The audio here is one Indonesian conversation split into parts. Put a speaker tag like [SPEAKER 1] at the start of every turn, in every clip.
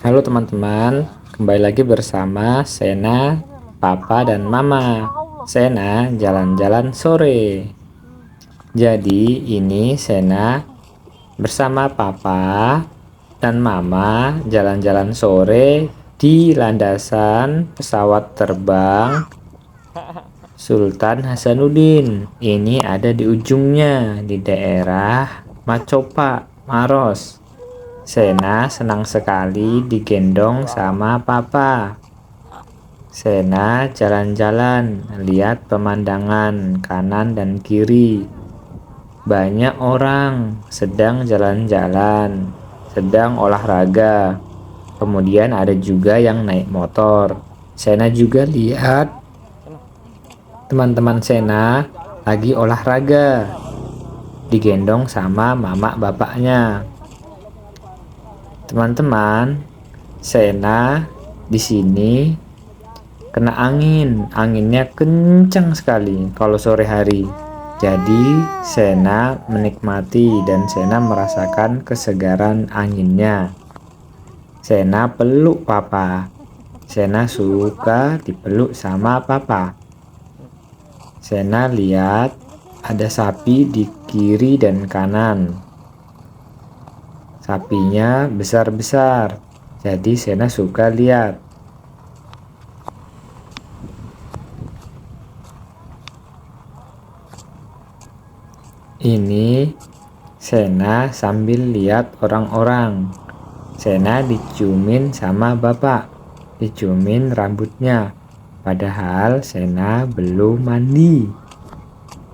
[SPEAKER 1] Halo teman-teman, kembali lagi bersama Sena, Papa, dan Mama. Sena jalan-jalan sore. Jadi ini Sena bersama Papa dan Mama jalan-jalan sore di landasan pesawat terbang Sultan Hasanuddin. Ini ada di ujungnya di daerah Macopa, Maros. Sena senang sekali digendong sama Papa. Sena jalan-jalan, lihat pemandangan kanan dan kiri. Banyak orang sedang jalan-jalan, sedang olahraga. Kemudian ada juga yang naik motor. Sena juga lihat teman-teman Sena lagi olahraga, digendong sama mama bapaknya. Teman-teman, Sena di sini kena angin. Anginnya kencang sekali kalau sore hari. Jadi Sena menikmati dan Sena merasakan kesegaran anginnya. Sena peluk Papa. Sena suka dipeluk sama Papa. Sena lihat ada sapi di kiri dan kanan. Sapinya besar-besar, jadi Sena suka lihat. Ini Sena sambil lihat orang-orang. Sena diciumin sama bapak, diciumin rambutnya. Padahal Sena belum mandi.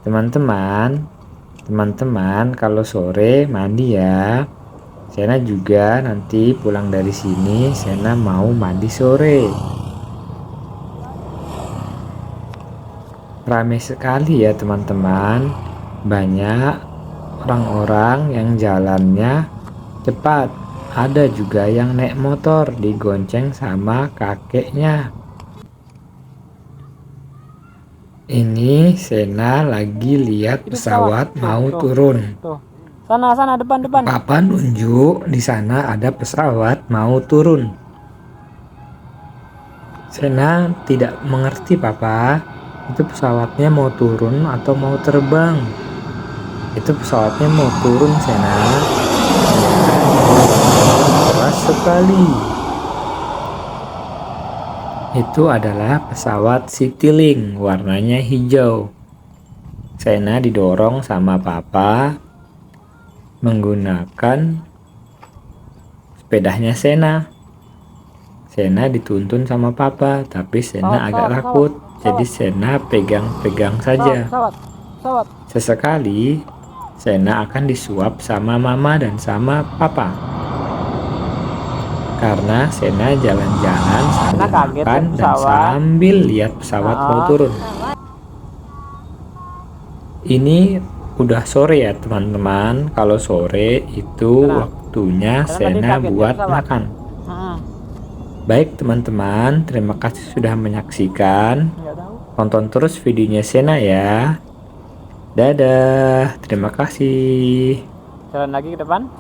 [SPEAKER 1] Teman-teman kalau sore mandi ya. Sena juga nanti pulang dari sini, Sena mau mandi sore. Ramai sekali ya teman-teman. Banyak orang-orang yang jalannya cepat. Ada juga yang naik motor digonceng sama kakeknya. Ini Sena lagi lihat pesawat mau turun.
[SPEAKER 2] Sana depan.
[SPEAKER 1] Papa nunjuk di sana ada pesawat mau turun. Sena tidak mengerti Papa, itu pesawatnya mau turun atau mau terbang. Itu pesawatnya mau turun Sena. Keras sekali. Itu adalah pesawat Citylink, warnanya hijau. Sena didorong sama Papa menggunakan sepedanya Sena. Sena dituntun sama Papa, tapi Sena agak takut. Jadi Sena pegang-pegang saja. Sesekali Sena akan disuap sama Mama dan sama Papa. Karena Sena jalan-jalan sambil makan dan sambil lihat pesawat mau turun. Ini udah sore ya teman-teman. Kalau sore itu waktunya Sena buat makan. Baik teman-teman, terima kasih sudah menyaksikan. Tonton terus videonya Sena ya. Dadah, terima kasih.
[SPEAKER 2] Jalan lagi ke depan.